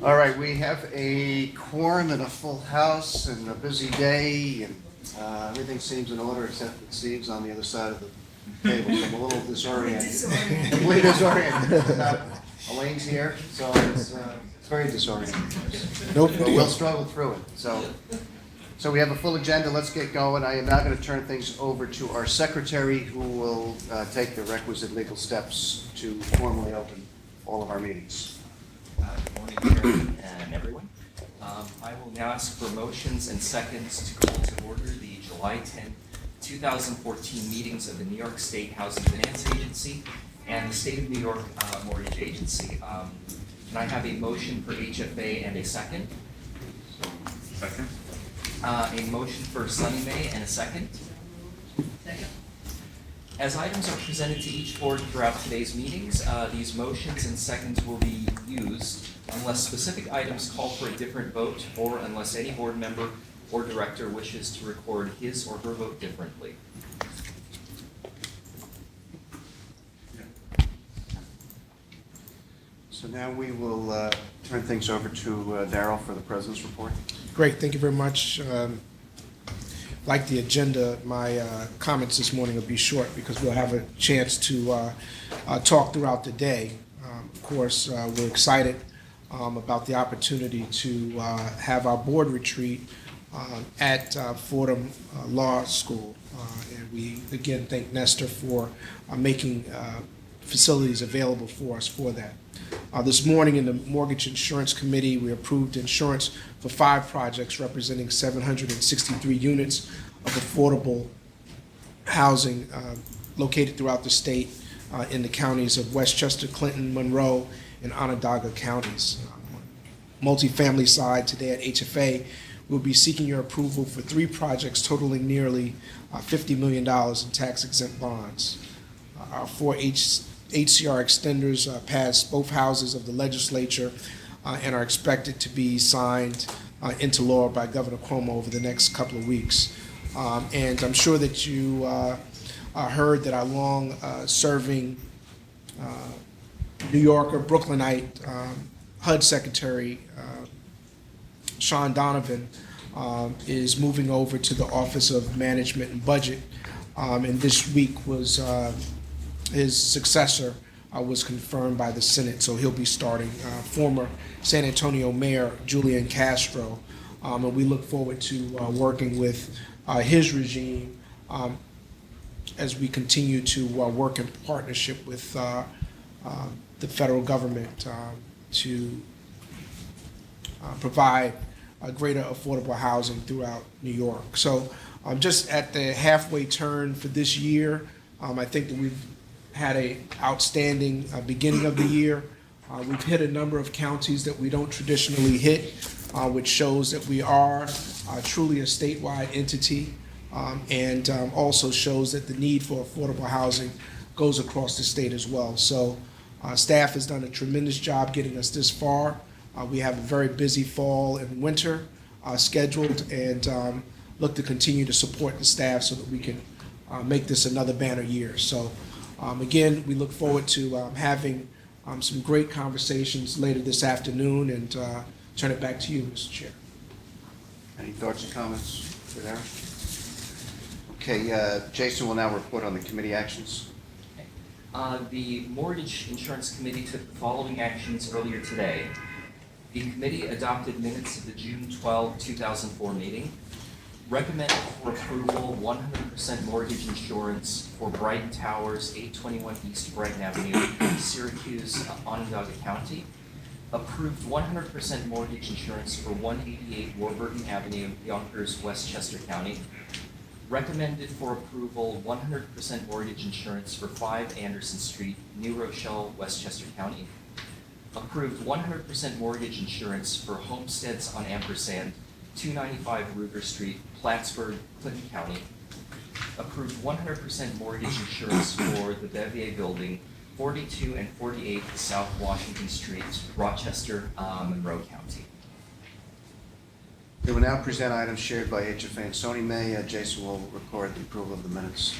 All right, we have a quorum and a full house and a busy day, and everything seems in order except that Steve's on the other side of the table, so I'm a little disoriented. Completely disoriented. Elaine's here, so it's very disorienting. Nope. But we'll struggle through it. So we have a full agenda. Let's get going. I am now going to turn things over to our secretary, who will take the requisite legal steps to formally open all of our meetings. Good morning, Chairman and everyone. I will now ask for motions and seconds to call to order the July 10, 2014 meetings of the New York State Housing Finance Agency and the State of New York Mortgage Agency. Can I have a motion for HFA and a second? Second. A motion for SONYMA and a second? Second. As items are presented to each board throughout today's meetings, these motions and seconds will be used unless specific items call for a different vote or unless any board member or director wishes to record his or her vote differently. So now we will turn things over to Darrell for the President's report. Great, thank you very much. Like the agenda, my comments this morning will be short because we'll have a chance to talk throughout the day. Of course, we're excited about the opportunity to have our board retreat at Fordham Law School. And we again thank Nestor for making facilities available for us for that. This morning in the Mortgage Insurance Committee, we approved insurance for 5 projects representing 763 units of affordable housing located throughout the state in the counties of Westchester, Clinton, Monroe, and Onondaga counties. Multifamily side today at HFA, we'll be seeking your approval for 3 projects totaling nearly $50 million in tax-exempt bonds. Our 4 HCR extenders passed both houses of the legislature and are expected to be signed into law by Governor Cuomo over the next couple of weeks. And I'm sure that you heard that our long-serving New Yorker, Brooklynite, HUD Secretary Sean Donovan is moving over to the Office of Management and Budget, and this week was his successor was confirmed by the Senate, so he'll be starting. Former San Antonio Mayor Julian Castro, and we look forward to working with his regime as we continue to work in partnership with the federal government to provide greater affordable housing throughout New York. So just at the halfway turn for this year, I think that we've had an outstanding beginning of the year. We've hit a number of counties that we don't traditionally hit, which shows that we are truly a statewide entity, and also shows that the need for affordable housing goes across the state as well. So staff has done a tremendous job getting us this far. We have a very busy fall and winter scheduled, and look to continue to support the staff so that we can make this another banner year. So again, we look forward to having some great conversations later this afternoon, and turn it back to you, Mr. Chair. Any thoughts or comments for Darrell? Okay, Jason will now report on the committee actions. The Mortgage Insurance Committee took the following actions earlier today. The committee adopted minutes of the June 12, 2004 meeting, recommended for approval 100% mortgage insurance for Brighton Towers, 821 East Brighton Avenue, Syracuse, Onondaga County, approved 100% mortgage insurance for 188 Warburton Avenue, Yonkers, Westchester County, recommended for approval 100% mortgage insurance for 5 Anderson Street, New Rochelle, Westchester County, approved 100% mortgage insurance for homesteads on Ampersand, 295 Ruger Street, Plattsburgh, Clinton County, approved 100% mortgage insurance for the Bevier Building, 42 and 48 South Washington Street, Rochester, Monroe County. We will now present items shared by HFA and SONYMA. Jason will record the approval of the minutes.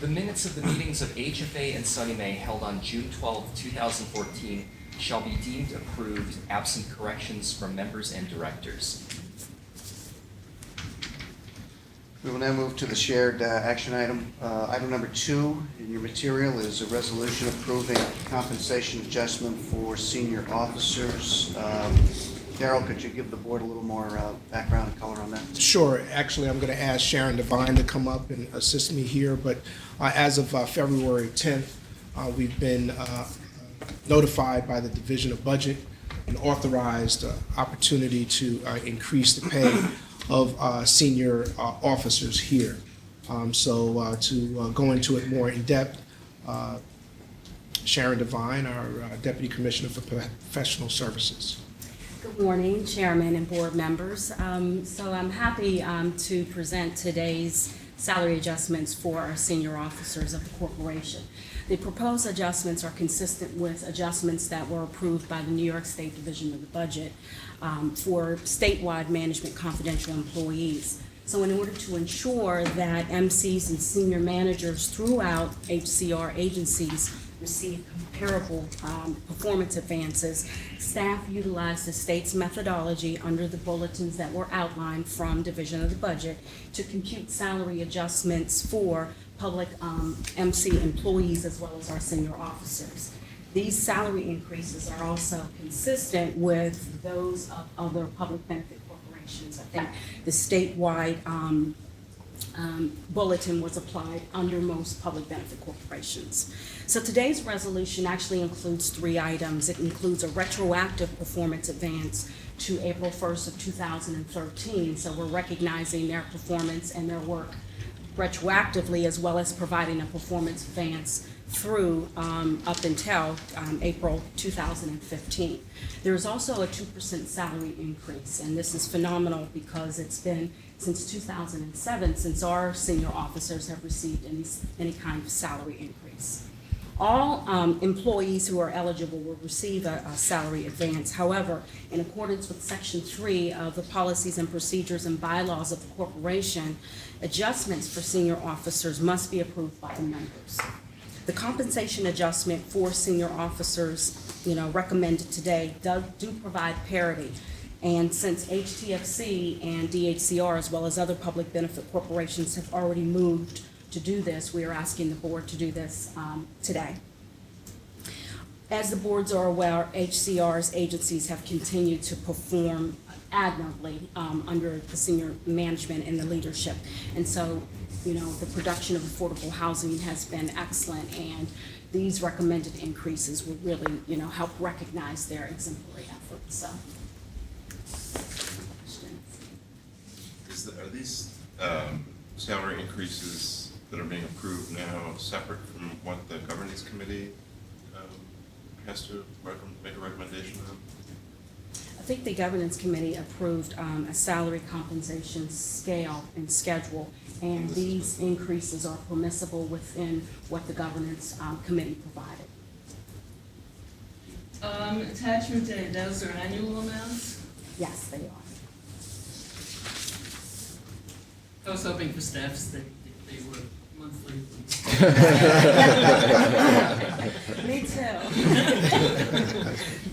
The minutes of the meetings of HFA and SONYMA held on June 12, 2014 shall be deemed approved absent corrections from members and directors. We will now move to the shared action item. Item number 2 in your material is a resolution approving compensation adjustment for senior officers. Darrell, could you give the board a little more background and color on that? Sure. Actually, I'm going to ask Sharon Devine to come up and assist me here, but as of February 10th, we've been notified by the Division of Budget and authorized opportunity to increase the pay of senior officers here. To go into it more in depth, Sharon Devine, our Deputy Commissioner for Professional Services. Good morning, Chairman and board members. So I'm happy to present today's salary adjustments for our senior officers of the corporation. The proposed adjustments are consistent with adjustments that were approved by the New York State Division of the Budget for statewide management confidential employees. So in order to ensure that MCs and senior managers throughout HCR agencies receive comparable performance advances, staff utilized the state's methodology under the bulletins that were outlined from Division of the Budget to compute salary adjustments for public MC employees as well as our senior officers. These salary increases are also consistent with those of other public benefit corporations. I think the statewide bulletin was applied under most public benefit corporations. So today's resolution actually includes 3 items. It includes a retroactive performance advance to April 1st of 2013. So we're recognizing their performance and their work retroactively, as well as providing a performance advance through up until April 2015. There is also a 2% salary increase, and this is phenomenal because it's been since 2007 since our senior officers have received any kind of salary increase. All employees who are eligible will receive a salary advance. However, in accordance with Section 3 of the Policies and Procedures and Bylaws of the corporation, adjustments for senior officers must be approved by the members. The compensation adjustment for senior officers, recommended today do provide parity. And since HTFC and DHCR, as well as other public benefit corporations, have already moved to do this, we are asking the board to do this today. As the boards are aware, HCR's agencies have continued to perform admirably under the senior management and the leadership. And so, the production of affordable housing has been excellent, and these recommended increases will really, help recognize their exemplary efforts. So. Are these salary increases that are being approved now separate from what the governance committee has to make a recommendation on? I think the governance committee approved a salary compensation scale and schedule, and these increases are permissible within what the governance committee provided. Attachment A, those are annual amounts? Yes, they are. I was hoping for staffs that they were monthly. Me too.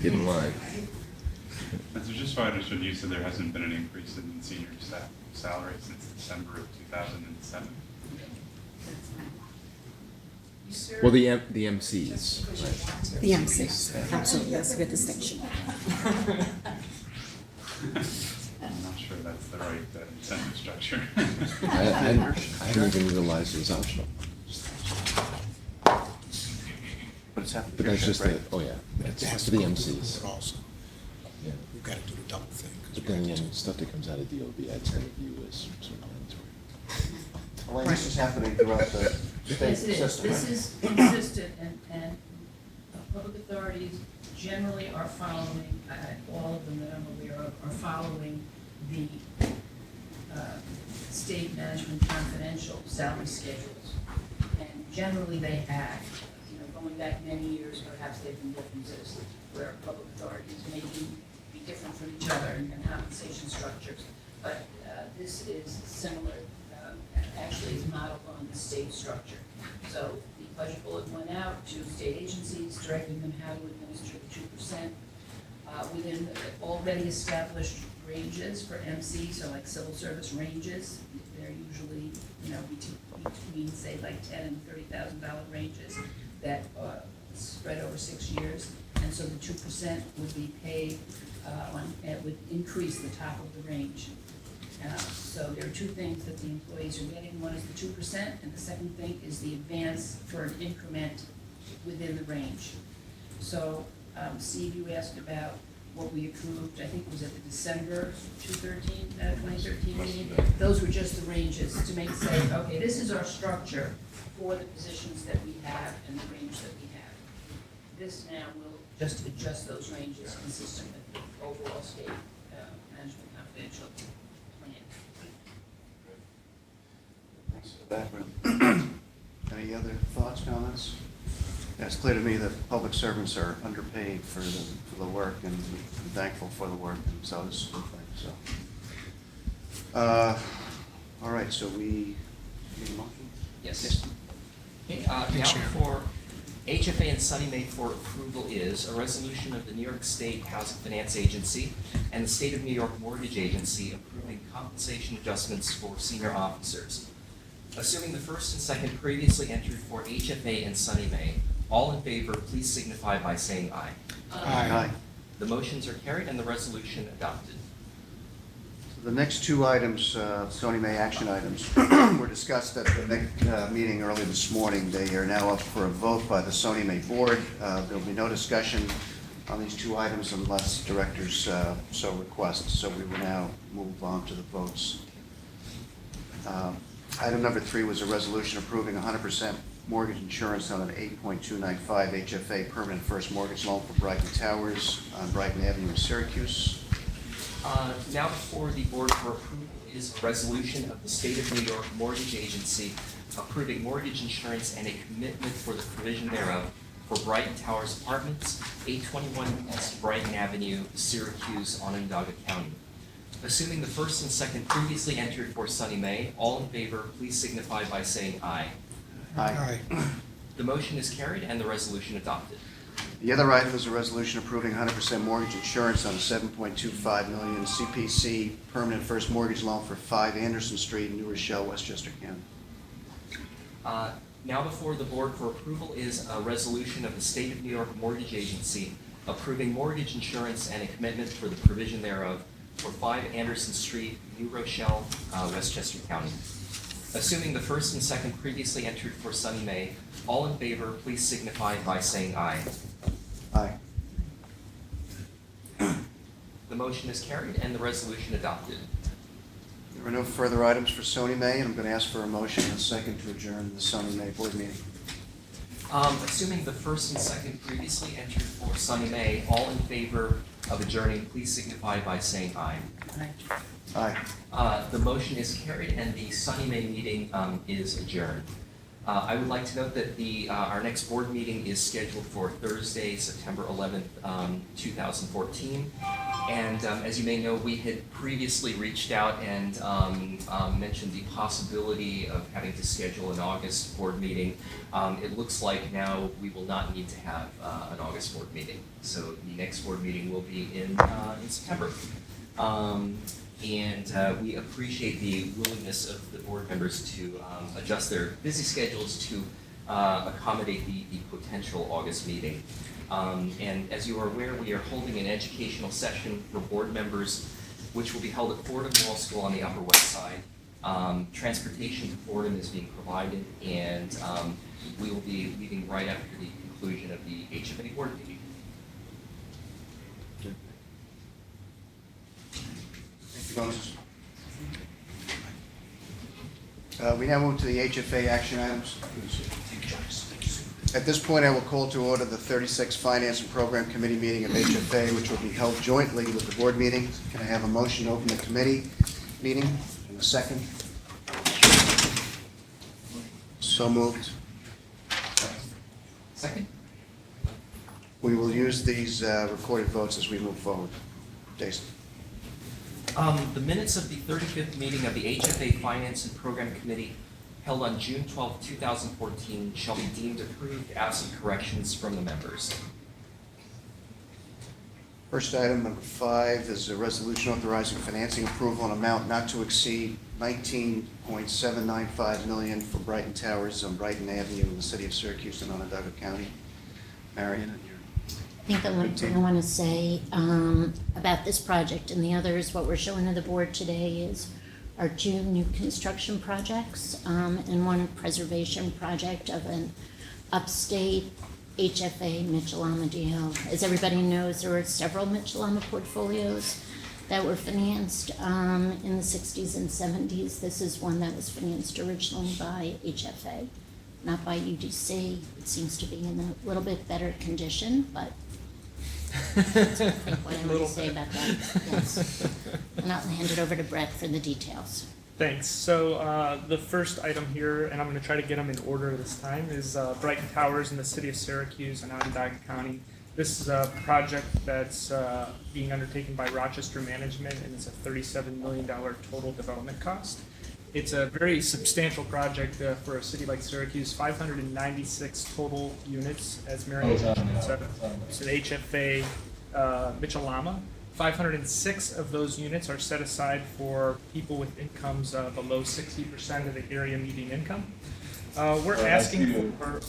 Didn't lie. So just so I understood, you said there hasn't been an increase in senior staff salary since December of 2007? Well, the MCs. The MCs, absolutely, that's a good distinction. I'm not sure that's the right incentive structure. I hadn't even realized it was optional. But it's happened. But that's just right? that's It has for to the go through the MCs. board also. Yeah. We've got to do the double thing. 'Cause But we then have again, to- stuff that comes out of DOB, I tend to view as sort of mandatory. Elaine, this is happening throughout the state Yes, it is. system, This right? is consistent, and public authorities generally are following, all of them that I'm aware of, are following the state management confidential salary schedules. And generally they have, going back many years, perhaps they've been differences where public authorities may be different from each other in compensation structures. But this is similar, actually is modeled on the state structure. So the budget bullet went out to state agencies, directing them how to administer the 2%. Within already established ranges for MC, so like civil service ranges, they're usually, between, say, like $10,000 and $30,000 ranges that spread over 6 years. And so the 2% would be paid it would increase the top of the range. So there are two things that the employees are getting. One is the 2%, and the second thing is the advance for an increment within the range. So, Steve, you asked about what we approved, I think it was at the December 2013 meeting. Those were just the ranges to make say, okay, this is our structure for the positions that we have and the range that we have. This now will just adjust those ranges consistent with the overall state management confidential plan. Thanks for the background. Any other thoughts, comments? Yeah, it's clear to me that public servants are underpaid for the work, and I'm thankful for the work, and so this is a good thing, so. All right, so we need a motion? Yes. Okay, now for HFA and SONYMA for approval is a resolution of the New York State Housing Finance Agency and the State of New York Mortgage Agency approving compensation adjustments for senior officers. Assuming the first and second previously entered for HFA and SONYMA, all in favor, please signify by saying aye. Aye. The motions are carried and the resolution adopted. So the next two items, SONYMA action items, were discussed at the next meeting early this morning. They are now up for a vote by the SONYMA board. There will be no discussion on these two items unless directors so request. So we will now move on to the votes. Item number 3 was a resolution approving 100% mortgage insurance on an 8.295 HFA permanent first mortgage loan for Brighton Towers on Brighton Avenue in Syracuse. Now before the board for approval is a resolution of the State of New York Mortgage Agency approving mortgage insurance and a commitment for the provision thereof for Brighton Towers Apartments, 821 East Brighton Avenue, Syracuse, Onondaga County. Assuming the first and second previously entered for SONYMA, all in favor, please signify by saying aye. Aye. The motion is carried and the resolution adopted. The other item is a resolution approving 100% mortgage insurance on a $7.25 million CPC permanent first mortgage loan for 5 Anderson Street, New Rochelle, Westchester County. Now before the board for approval is a resolution of the State of New York Mortgage Agency approving mortgage insurance and a commitment for the provision thereof for 5 Anderson Street, New Rochelle, Westchester County. Assuming the first and second previously entered for SONYMA, all in favor, please signify by saying aye. Aye. The motion is carried and the resolution adopted. There are no further items for SONYMA, and I'm going to ask for a motion and a second to adjourn the SONYMA board meeting. Assuming the first and second previously entered for SONYMA, all in favor of adjourning, please signify by saying aye. Aye. The motion is carried and the SONYMA meeting is adjourned. I would like to note that our next board meeting is scheduled for Thursday, September 11th, 2014. And as you may know, we had previously reached out and mentioned the possibility of having to schedule an August board meeting. It looks like now we will not need to have an August board meeting. So the next board meeting will be in September. And we appreciate the willingness of the board members to adjust their busy schedules to accommodate the potential August meeting. And as you are aware, we are holding an educational session for board members, which will be held at Fordham Law School on the Upper West Side. Transportation to Fordham is being provided, and we will be leaving right after the conclusion of the HFA board meeting. Moses. We now move to the HFA action items. At this point, I will call to order the 36th Finance and Program Committee meeting of HFA, which will be held jointly with the board meeting. Can I have a motion to open the committee meeting in a second? So moved. Second. We will use these recorded votes as we move forward. Jason. The minutes of the 35th meeting of the HFA Finance and Program Committee held on June 12, 2014, shall be deemed approved absent corrections from the members. First item, number 5, is a resolution authorizing financing approval on amount not to exceed $19.795 million for Brighton Towers on Brighton Avenue in the city of Syracuse and Onondaga County. Marion, and your I think the one thing I want to say about this project and the others, what we're showing to the board today is our 2 new construction projects and one preservation project of an upstate HFA Mitchell-Lama deal. As everybody knows, there were several Mitchell-Lama portfolios that were financed in the 60s and 70s. This is one that was financed originally by HFA, not by UDC. It seems to be in a little bit better condition, but that's I think what I want to say about that. Yes. And I'll hand it over to Brett for the details. Thanks. So the first item here, and I'm going to try to get them in order this time, is Brighton Towers in the city of Syracuse and Onondaga County. This is a project that's being undertaken by Rochester Management, and it's a $37 million total development cost. It's a very substantial project for a city like Syracuse, 596 total units, as Mary said. It's an HFA Mitchell-Lama. 506 of those units are set aside for people with incomes below 60% of the area median income. We're asking for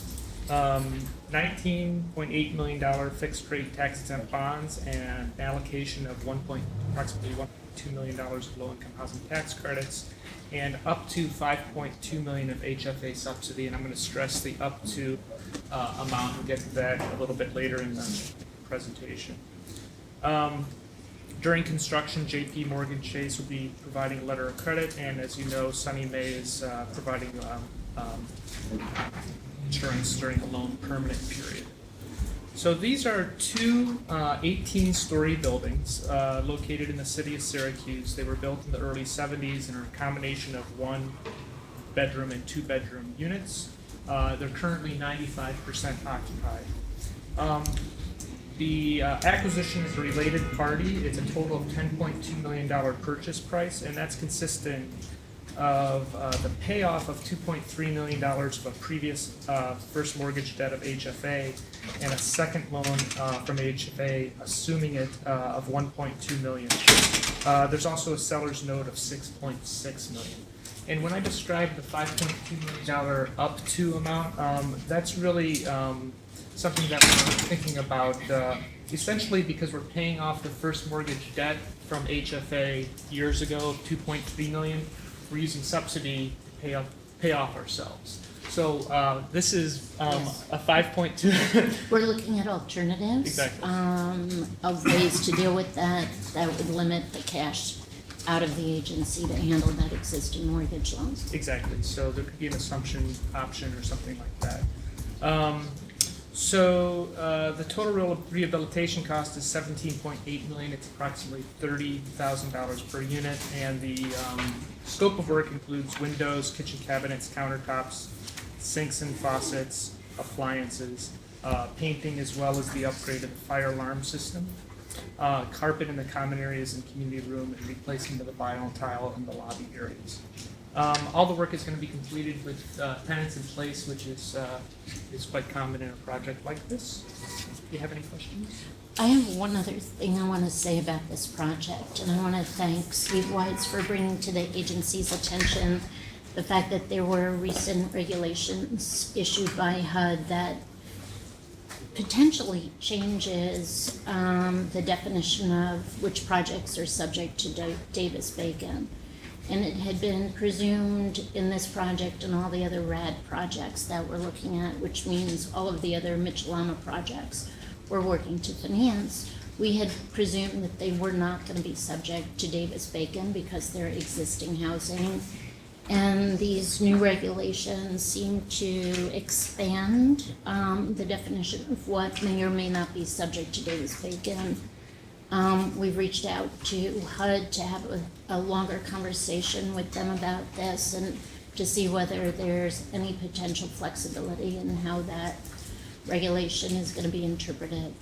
$19.8 million fixed rate tax exempt bonds and an allocation of approximately $1.2 million of low income housing tax credits and up to $5.2 million of HFA subsidy. And I'm going to stress the up to amount. We'll get to that a little bit later in the presentation. During construction, JP Morgan Chase will be providing a letter of credit, and as you know, SONYMA is providing insurance during the loan permanent period. So these are 2 18-story buildings located in the city of Syracuse. They were built in the early 70s and are a combination of 1-bedroom and 2-bedroom units. They're currently 95% occupied. The acquisition is a related party. It's a total of $10.2 million purchase price, and that's consistent of the payoff of $2.3 million of a previous first mortgage debt of HFA and a second loan from HFA, assuming it of $1.2 million. There's also a seller's note of $6.6 million. And when I describe the $5.2 million up to amount, that's really something that we're thinking about, essentially because we're paying off the first mortgage debt from HFA years ago of $2.3 million. We're using subsidy to pay off ourselves. So this is a 5.2. We're looking at alternatives. Exactly. Of ways to deal with that would limit the cash out of the agency to handle that existing mortgage loan. Exactly. So there could be an assumption option or something like that. So the total rehabilitation cost is $17.8 million. It's approximately $30,000 per unit, and the scope of work includes windows, kitchen cabinets, countertops, sinks and faucets, appliances, painting, as well as the upgrade of the fire alarm system, carpet in the common areas and community room, and replacement of the vinyl tile in the lobby areas. All the work is going to be completed with tenants in place, which is quite common in a project like this. Do you have any questions? I have one other thing I want to say about this project, and I want to thank Steve Weitz for bringing to the agency's attention the fact that there were recent regulations issued by HUD that potentially changes the definition of which projects are subject to Davis-Bacon. And it had been presumed in this project and all the other RAD projects that we're looking at, which means all of the other Mitchell-Lama projects we're working to finance, we had presumed that they were not going to be subject to Davis-Bacon because they're existing housing. And these new regulations seem to expand the definition of what may or may not be subject to Davis-Bacon. We've reached out to HUD to have a longer conversation with them about this and to see whether there's any potential flexibility in how that regulation is going to be interpreted.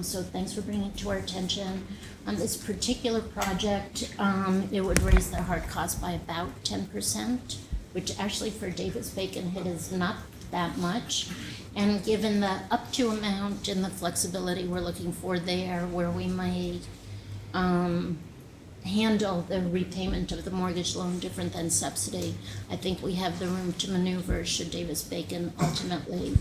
So thanks for bringing it to our attention. On this particular project, it would raise the hard cost by about 10%, which actually for Davis-Bacon hit is not that much. And given the up to amount and the flexibility we're looking for there, where we might handle the repayment of the mortgage loan different than subsidy, I think we have the room to maneuver should Davis-Bacon ultimately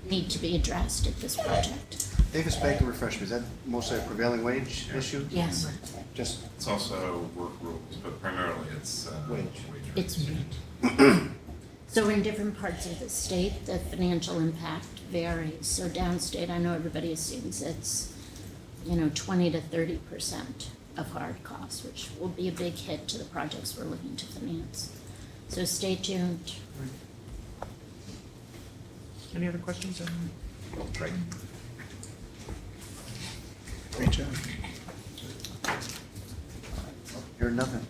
need to be addressed at this project. Davis Bacon, refresh me, is that mostly a prevailing wage issue? Yes, Just It's also work rules, but primarily it's Wage. it's so in different parts of the state, the financial impact varies. So downstate, I know everybody assumes it's, 20 to 30% of hard costs, which will be a big hit to the projects we're looking to finance. So stay tuned. Any other questions? Great. Great job. hear nothing.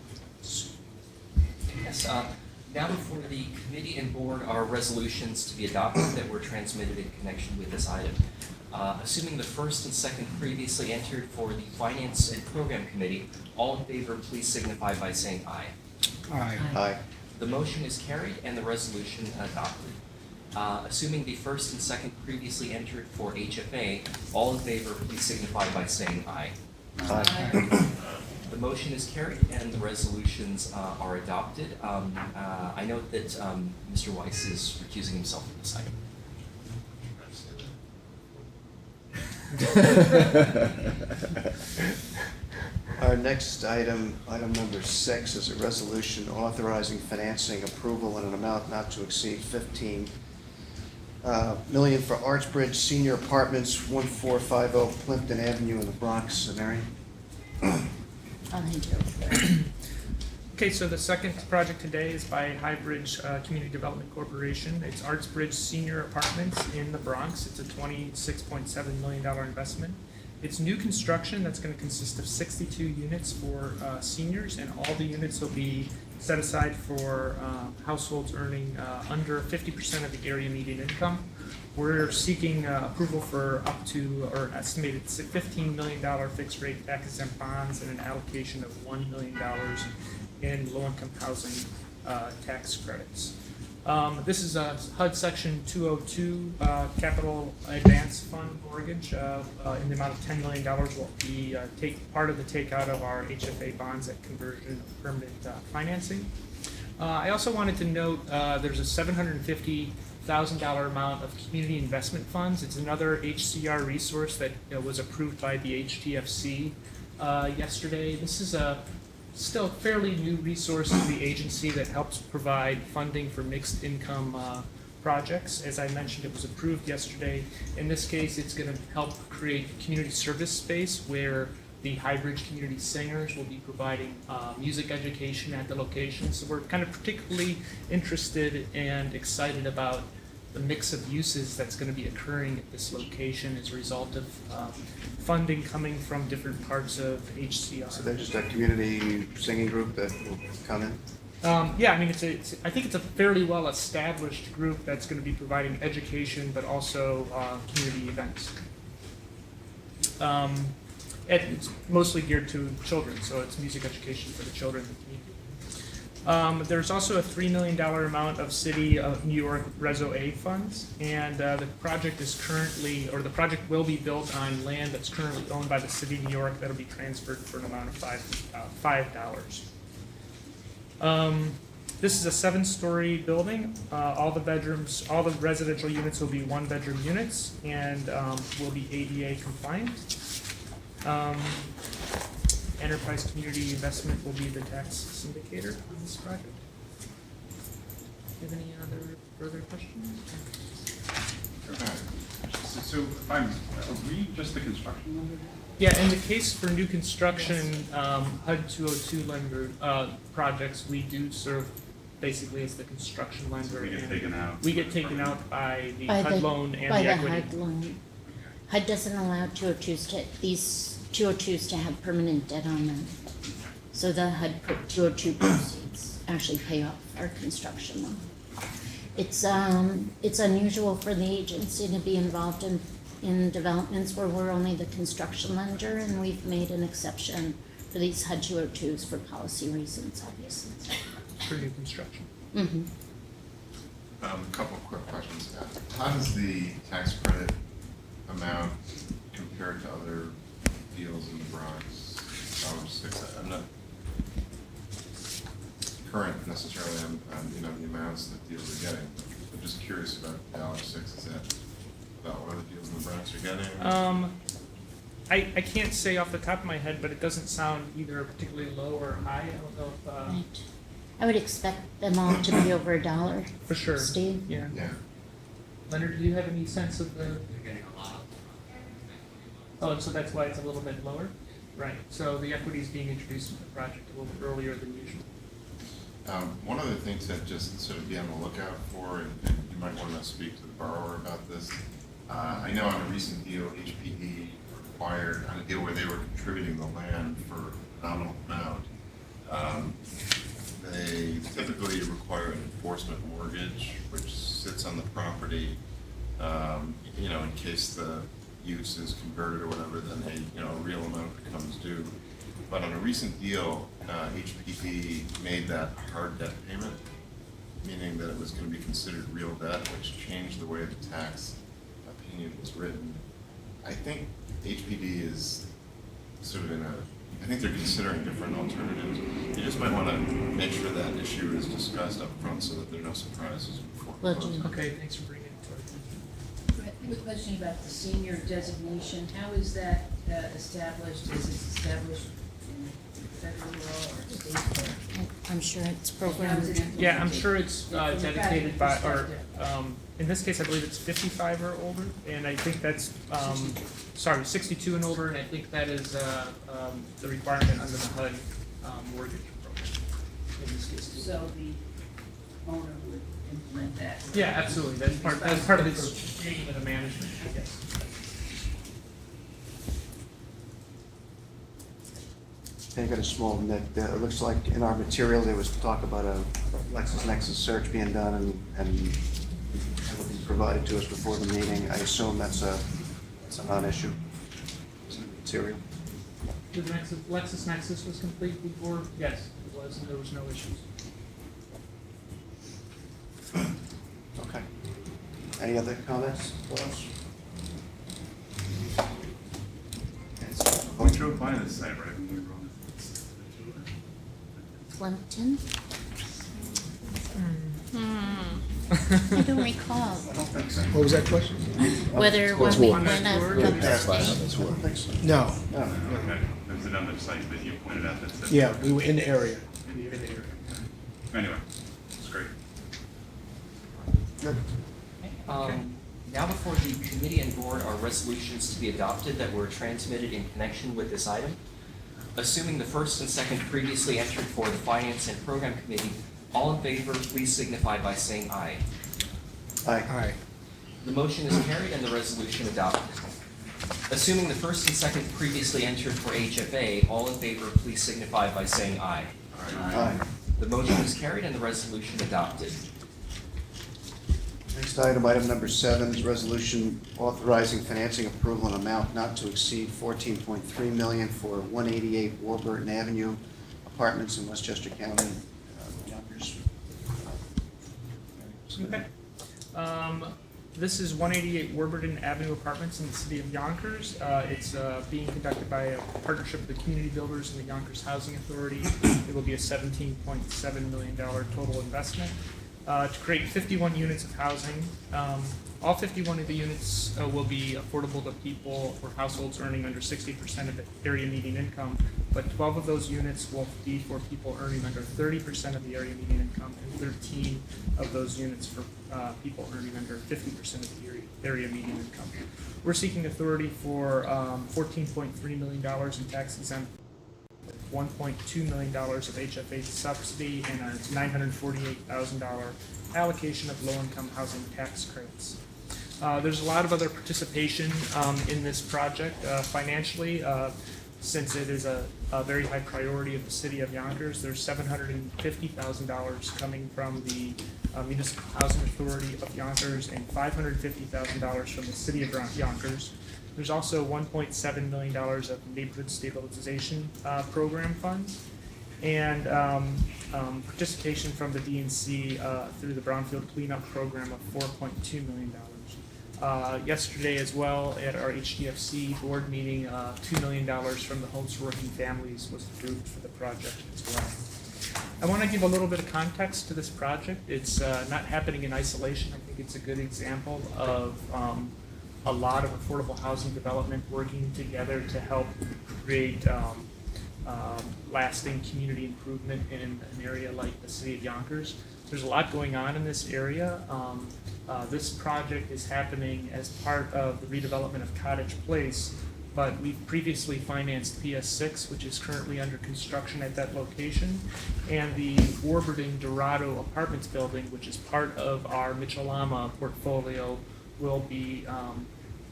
Yes, now before the committee and board are resolutions to be adopted that were transmitted in connection with this item. Assuming the first and second previously entered for the Finance and Program Committee, all in favor, please signify by saying aye. Aye. Aye. The motion is carried and the resolution adopted. Assuming the first and second previously entered for HFA, all in favor, please signify by saying aye. Aye. The motion is carried and the resolutions are adopted. I note that Mr. Weiss is recusing himself from this item. Our next item, item number 6, is a resolution authorizing financing approval in an amount not to exceed $15 million for Archbridge Senior Apartments, 1450 Plimpton Avenue in the Bronx. Mary? Okay, so the second project today is by Highbridge Community Development Corporation. It's Artsbridge Senior Apartments in the Bronx. It's a $26.7 million investment. It's new construction that's going to consist of 62 units for seniors, and all the units will be set aside for households earning under 50% of the area median income. We're seeking approval for up to, or estimated $15 million fixed rate tax-exempt bonds and an allocation of $1 million in low-income housing tax credits. This is a HUD Section 202 Capital Advance Fund mortgage in the amount of $10 million will be part of the takeout of our HFA bonds at conversion of permanent financing. I also wanted to note there's a $750,000 amount of community investment funds. It's another HCR resource that was approved by the HTFC yesterday. This is a still fairly new resource to the agency that helps provide funding for mixed income projects. As I mentioned, it was approved yesterday. In this case, it's going to help create a community service space where the Highbridge Community Singers will be providing music education at the location. So we're kind of particularly interested and excited about the mix of uses that's going to be occurring at this location as a result of funding coming from different parts of HCR. So they're just a community singing group that will come in? Yeah, I mean, I think it's a fairly well-established group that's going to be providing education, but also community events. It's mostly geared to children, so it's music education for the children in the community. There's also a $3 million amount of City of New York Reso A funds, and the project is currently, or the project will be built on land that's currently owned by the City of New York that'll be transferred for an amount of $5. This is a 7-story building. All the residential units will be 1-bedroom units and will be ADA compliant. Enterprise Community Investment will be the tax syndicator on this project. Do you have any other further questions? So are we just the construction lender? Yeah, in the case for new construction, HUD 202 lender projects, we do serve basically as the construction lender. So we get taken out? We get taken out by the HUD loan and the equity. By the HUD loan. HUD doesn't allow 202s to have permanent debt on them. So the HUD 202 proceeds actually pay off our construction loan. It's unusual for the agency to be involved in developments where we're only the construction lender, and we've made an exception for these HUD 202s for policy reasons, obviously. for new construction. Mhm. A couple of quick questions. How does the tax credit amount compare to other deals in the Bronx? $6. I'm not current necessarily on the amounts that deals are getting. I'm just curious about $6. Is that about what other deals in the Bronx are getting? I can't say off the top of my head, but it doesn't sound either particularly low or high. I don't know if, Right. I would expect them all to be over $1. for sure. Steve? Yeah. Yeah. Leonard, do you have any sense of the? They're getting a lot. Oh, so that's why it's a little bit lower? Right, so the equity is being introduced into the project a little bit earlier than usual. One of the things that just sort of be on the lookout for, and you might want to speak to the borrower about this. I know on a recent deal, HPD required, on a deal where they were contributing the land for a nominal amount, they typically require an enforcement mortgage, which sits on the property, in case the use is converted or whatever, then a real amount becomes due. But on a recent deal, HPD made that a hard debt payment, meaning that it was going to be considered real debt, which changed the way the tax opinion was written. I think HPD is sort of I think they're considering different alternatives. You just might want to make sure that issue is discussed up front so that there are no surprises before Will closing. do. Okay, thanks for bringing it to our attention. I have a question about the senior designation. How is that established? Is it established in federal law or state law? I'm sure it's How is programmed. it implemented? Yeah, I'm sure it's From a dedicated practical by, or, perspective. in this case, I believe it's 55 or older, and I think that's, 62 and older, and I think that is the requirement under the HUD mortgage program in this case. too. So the owner would implement that? Yeah, absolutely, that's part of its creating of the management, yes. I got a small nit. It looks like in our material, there was talk about a LexisNexis search being done and it will be provided to us before the meeting. I assume that's a non-issue. It's in the material. The LexisNexis was complete before? Yes, it was, and there was no issues. Okay. Any other comments? Thoughts? We drove by this site, right, when we were on Plimpton? Hmm. I don't recall I don't think so. What was that question? whether when we went up from the state. I don't think so. No, No. Okay, there was another site that you pointed out that said. yeah, we were in the area. Anyway, it's great. Good. Now before the committee and board are resolutions to be adopted that were transmitted in connection with this item. Assuming the first and second previously entered for the Finance and Program Committee, all in favor, please signify by saying aye. Aye. Aye. The motion is carried and the resolution adopted. Assuming the first and second previously entered for HFA, all in favor, please signify by saying aye. Aye. The motion is carried and the resolution adopted. Next item, item number 7, is resolution authorizing financing approval in amount not to exceed $14.3 million for 188 Warburton Avenue, apartments in Westchester County. Yonkers. Okay. This is 188 Warburton Avenue Apartments in the city of Yonkers. It's being conducted by a partnership with the community builders and the Yonkers Housing Authority. It will be a $17.7 million total investment to create 51 units of housing. All 51 of the units will be affordable to people or households earning under 60% of the area median income, but 12 of those units will be for people earning under 30% of the area median income, and 13 of those units for people earning under 50% of the area median income. We're seeking authority for $14.3 million in tax exempt, $1.2 million of HFA subsidy, and a $948,000 allocation of low-income housing tax credits. There's a lot of other participation in this project financially. Since it is a very high priority of the city of Yonkers, there's $750,000 coming from the Municipal Housing Authority of Yonkers and $550,000 from the city of Yonkers. There's also $1.7 million of neighborhood stabilization program funds. and participation from the DNC through the Brownfield Cleanup Program of $4.2 million. Yesterday as well, at our HDFC board meeting, $2 million from the Homes for Working Families was approved for the project as well. I want to give a little bit of context to this project. It's not happening in isolation. I think it's a good example of a lot of affordable housing development working together to help create lasting community improvement in an area like the city of Yonkers. There's a lot going on in this area. This project is happening as part of the redevelopment of Cottage Place, but we've previously financed PS6, which is currently under construction at that location, and the Warburton Dorado Apartments building, which is part of our Mitchell-Lama portfolio, will be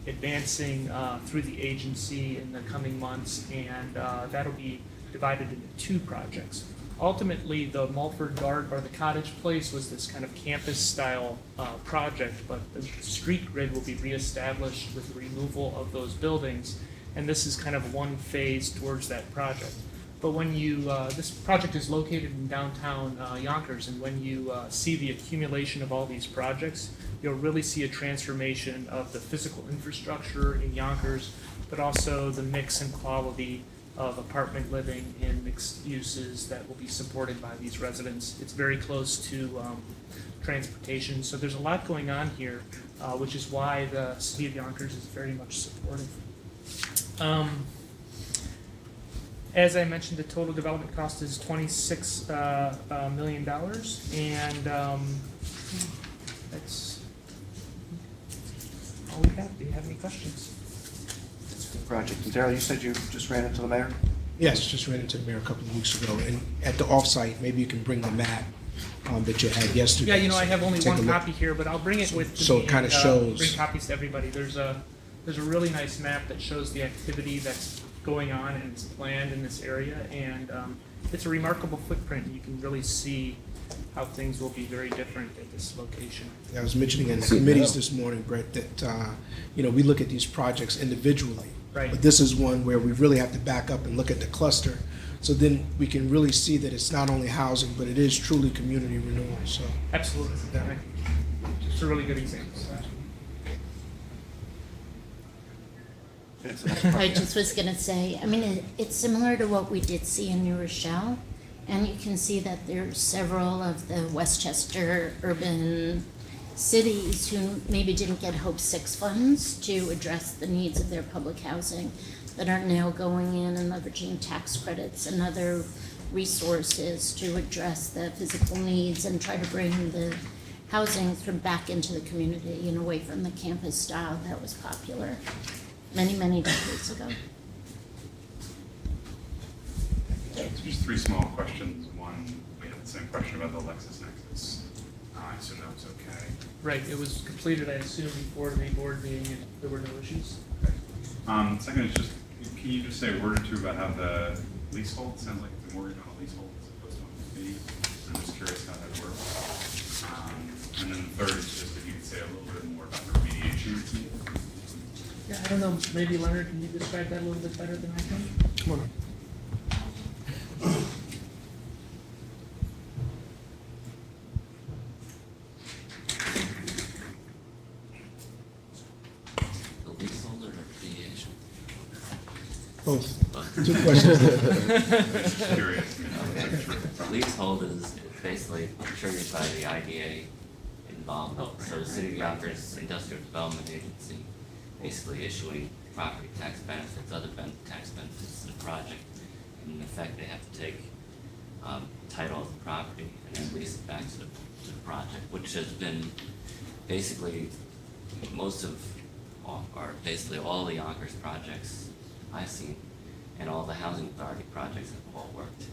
advancing through the agency in the coming months, and that'll be divided into two projects. Ultimately, the Mulford Garden or the Cottage Place was this kind of campus-style project, but the street grid will be reestablished with the removal of those buildings, and this is kind of one phase towards that project. But when you, this project is located in downtown Yonkers, and when you see the accumulation of all these projects, you'll really see a transformation of the physical infrastructure in Yonkers, but also the mix and quality of apartment living and mixed uses that will be supported by these residents. It's very close to transportation, so there's a lot going on here, which is why the city of Yonkers is very much supportive. As I mentioned, the total development cost is $26 million, and that's all we have. Do you have any questions? Project. And Darrell, you said you just ran into the mayor? Yes, just ran into the mayor a couple of weeks ago, and at the offsite, maybe you can bring the map that you had yesterday. Yeah, you know, I have only Take a one look. copy here, but I'll bring it with me. So it kinda and, shows- Bring copies to everybody. There's a really nice map that shows the activity that's going on and is planned in this area, and it's a remarkable footprint. You can really see how things will be very different at this location. I was mentioning in the committees this morning, Brett, that, you know, we look at these projects individually. Right. But this is one where we really have to back up and look at the cluster. So then we can really see that it's not only housing, but it is truly community renewal, so. Absolutely. Yeah. It's a really good example. I just was gonna say, I mean, it's similar to what we did see in New Rochelle, and you can see that there's several of the Westchester urban cities who maybe didn't get Hope 6 funds to address the needs of their public housing that are now going in and leveraging tax credits and other resources to address the physical needs and try to bring the housing from back into the community and away from the campus style that was popular many, many decades ago. Just three small questions. One, we had the same question about the LexisNexis. I assume that was okay. Right, it was completed, I assume, before the board meeting, and there were no issues. Okay. Second is just, can you just say a word or two about how the leasehold, sounds like the mortgage on a leasehold as opposed to on a fee? I'm just curious how that works. And then the third is just if you could say a little bit more about the remediation routine. Yeah, I don't know, maybe Leonard, can you describe that a little bit better than I can? Come on up. The leasehold or remediation? Both. Two questions. Just curious. Leasehold is basically triggered by the IDA involvement. So the City of Yonkers Industrial Development Agency basically issuing property tax benefits, other tax benefits to the project. And in effect, they have to take title of the property and then lease it back to the project, which has been basically most of, or basically all the Yonkers projects I've seen, and all the housing authority projects have all worked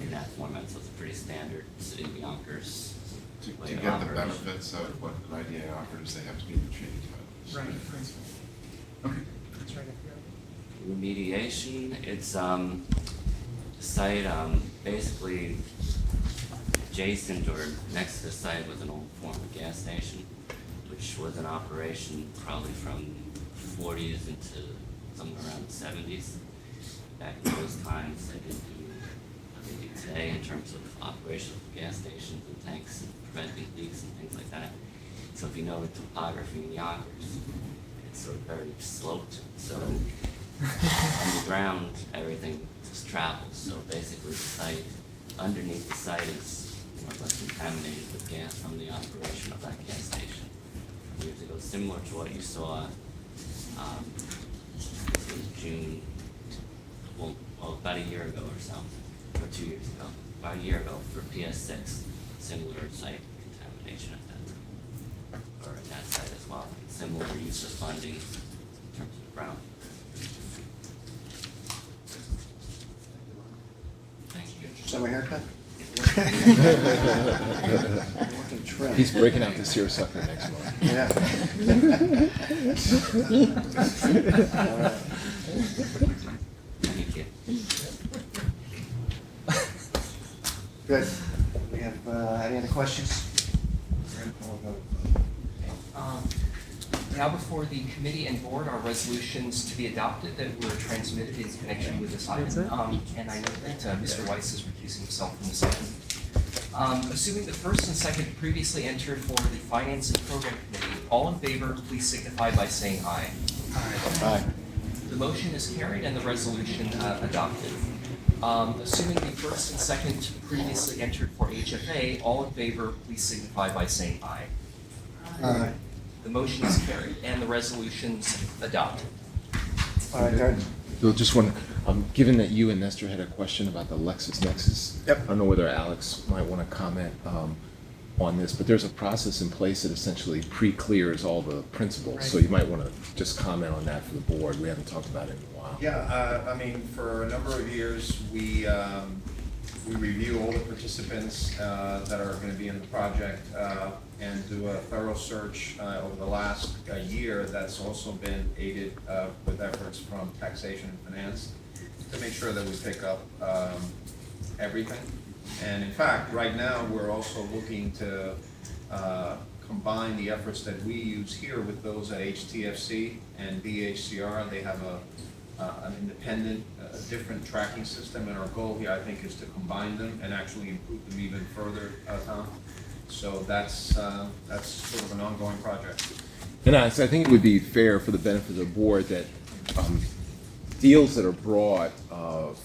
in that format, so it's a pretty standard City of Yonkers To way of get the operation. benefits of what an IDA offers, they have to be in the chain titles. Right. Okay. That's right. Remediation, it's the site basically adjacent or next to the site was an old former gas station, which was in operation probably from 40s into somewhere around the 70s. Back in those times, they didn't do a they do today in terms of operation of gas stations and tanks and preventing leaks and things like that. So if you know the topography in Yonkers, it's sort of very sloped, so underground, everything just travels. So basically the site, underneath the site is more or less contaminated with gas from the operation of that gas station. Years ago, similar to what you saw, this was June, well, about a year ago or so, or 2 years ago, about a year ago for PS6, similar site contamination at that time, or at that site as well, similar use of funding in terms of ground. Thank you. Summer haircut? Looking trim. He's breaking out the seersucker next month. Yeah. All right. Thank you. Good. We have, any other questions? Now before the committee and board are resolutions to be adopted that were transmitted in connection with this item. And I know that Mr. Weiss is recusing himself from this item. Assuming the first and second previously entered for the Finance and Program Committee, all in favor, please signify by saying aye. Aye. The motion is carried and the resolution adopted. Assuming the first and second previously entered for HFA, all in favor, please signify by saying aye. Aye. The motion is carried and the resolution's adopted. All right, Jared. Bill, just one, given that you and Nestor had a question about the LexisNexis. Yep. I don't know whether Alex might want to comment on this, but there's a process in place that essentially pre-clears all the principles. So you might want to just comment on that for the board. We haven't talked about it in a while. Yeah, I mean, for a number of years, we review all the participants that are going to be in the project and do a thorough search over the last year. That's also been aided with efforts from taxation and finance to make sure that we pick up everything. And in fact, right now, we're also looking to combine the efforts that we use here with those at HTFC and BHCR. They have an independent, different tracking system, and our goal here, I think, is to combine them and actually improve them even further, Tom. So that's sort of an ongoing project. And I think it would be fair for the benefit of the board that deals that are brought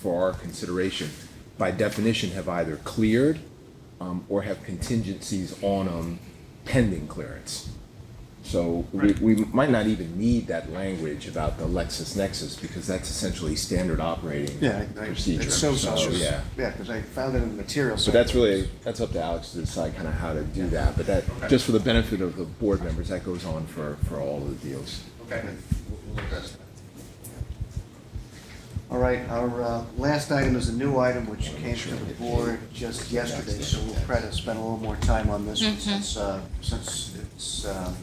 for our consideration, by definition, have either cleared or have contingencies on them pending clearance. So we might not even need that language about the LexisNexis because that's essentially standard operating procedure. It's so yeah. Yeah, because I found it in the materials. But that's up to Alex to decide kind of how to do that. But that, just for the benefit of the board members, that goes on for all of the deals. Okay, we'll address that. All right, our last item is a new item which came to the board just yesterday, so we'll try to spend a little more time on this one since it's some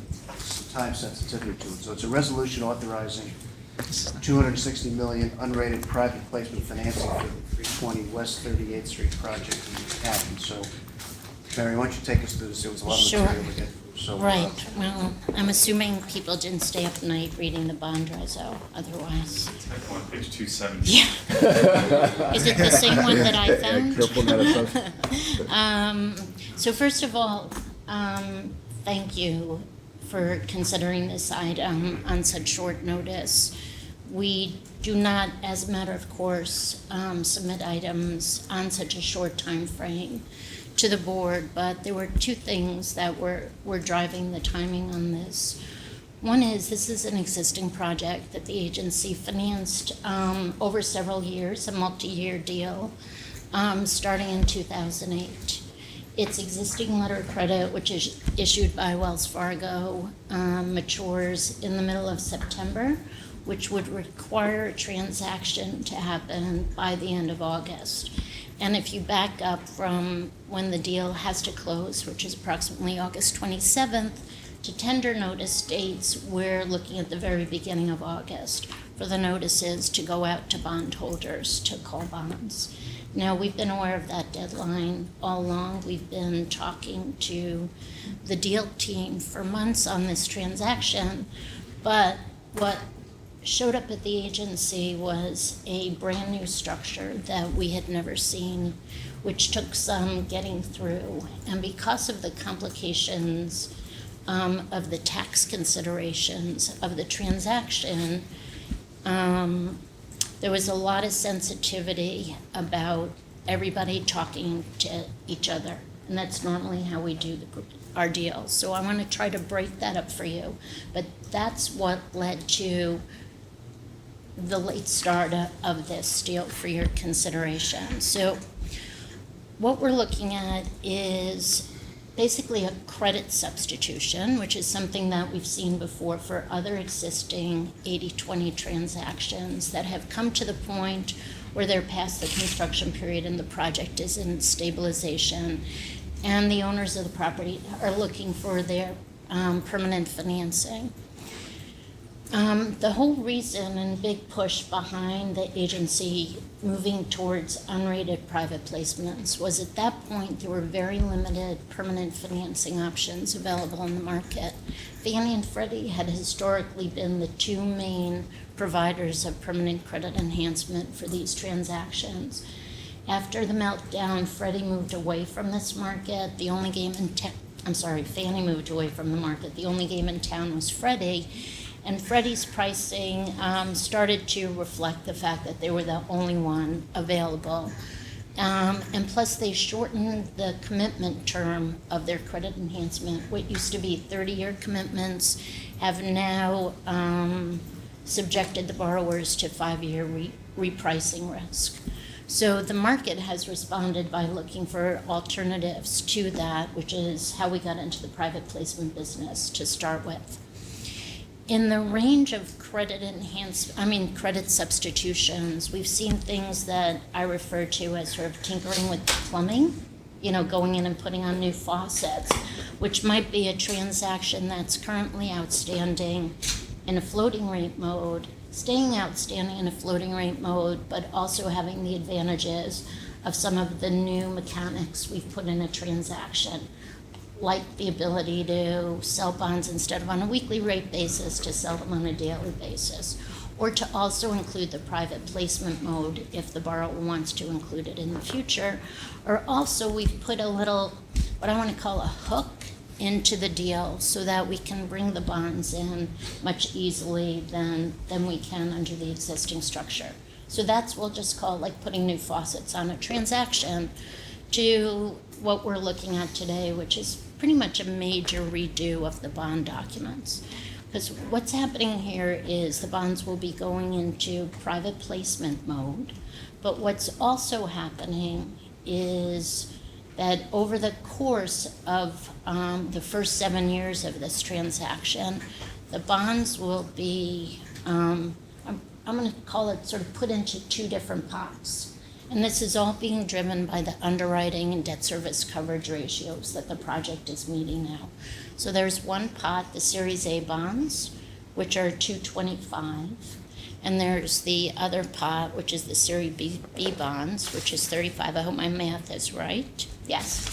time sensitivity to it. So it's a resolution authorizing $260 million unrated private placement financing for the 320 West 38th Street project in Manhattan. So, Mary, why don't you take us through this? There was a lot of material to get through. So, Right, well, I'm assuming people didn't stay up night reading the bond reso, otherwise. Type 1, page 270. Yeah. Is it the same one that I found? Careful not to So first of all, thank you for considering this item on such short notice. We do not, as a matter of course, submit items on such a short time frame to the board, but there were two things that were driving the timing on this. One is this is an existing project that the agency financed over several years, a multi-year deal, starting in 2008. Its existing letter of credit, which is issued by Wells Fargo, matures in the middle of September, which would require a transaction to happen by the end of August. And if you back up from when the deal has to close, which is approximately August 27th, to tender notice dates, we're looking at the very beginning of August for the notices to go out to bondholders to call bonds. Now, we've been aware of that deadline all along. We've been talking to the deal team for months on this transaction, but what showed up at the agency was a brand-new structure that we had never seen, which took some getting through. And because of the complications of the tax considerations of the transaction, there was a lot of sensitivity about everybody talking to each other. And that's normally how we do our deals. So I want to try to break that up for you. But that's what led to the late start of this deal for your consideration. So what we're looking at is basically a credit substitution, which is something that we've seen before for other existing 80/20 transactions that have come to the point where they're past the construction period and the project is in stabilization, and the owners of the property are looking for their permanent financing. The whole reason and big push behind the agency moving towards unrated private placements was at that point there were very limited permanent financing options available in the market. Fannie and Freddie had historically been the two main providers of permanent credit enhancement for these transactions. After the meltdown, Freddie moved away from this market. The only game in Fannie moved away from the market. The only game in town was Freddie. And Freddie's pricing started to reflect the fact that they were the only one available. And plus they shortened the commitment term of their credit enhancement. What used to be 30-year commitments have now subjected the borrowers to 5-year repricing risk. So the market has responded by looking for alternatives to that, which is how we got into the private placement business to start with. In the range of credit substitutions, we've seen things that I refer to as sort of tinkering with plumbing, going in and putting on new faucets, which might be a transaction that's currently outstanding in a floating rate mode, staying outstanding in a floating rate mode, but also having the advantages of some of the new mechanics we've put in a transaction, like the ability to sell bonds instead of on a weekly rate basis, to sell them on a daily basis, or to also include the private placement mode if the borrower wants to include it in the future. Or also we've put a little, what I want to call a hook into the deal so that we can bring the bonds in much easily than we can under the existing structure. So that's, we'll just call like putting new faucets on a transaction, to what we're looking at today, which is pretty much a major redo of the bond documents. Because what's happening here is the bonds will be going into private placement mode, but what's also happening is that over the course of the first 7 years of this transaction, the bonds will be, I'm going to call it sort of put into two different pots. And this is all being driven by the underwriting and debt service coverage ratios that the project is meeting now. So there's one pot, the Series A bonds, which are 225. And there's the other pot, which is the Series B bonds, which is 35. I hope my math is right. Yes.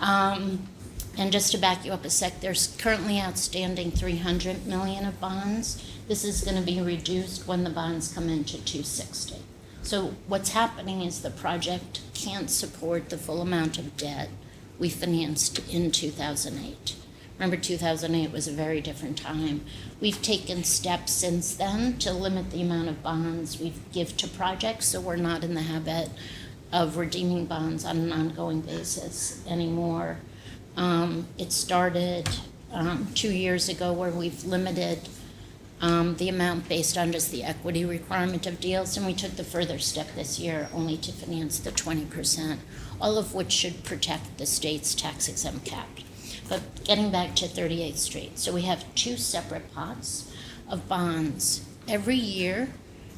And just to back you up a sec, there's currently outstanding $300 million of bonds. This is going to be reduced when the bonds come into 260. So what's happening is the project can't support the full amount of debt we financed in 2008. Remember, 2008 was a very different time. We've taken steps since then to limit the amount of bonds we give to projects, so we're not in the habit of redeeming bonds on an ongoing basis anymore. It started 2 years ago where we've limited the amount based on just the equity requirement of deals, and we took the further step this year only to finance the 20%, all of which should protect the state's tax-exempt cap. But getting back to 38th Street, so we have two separate pots of bonds. Every year,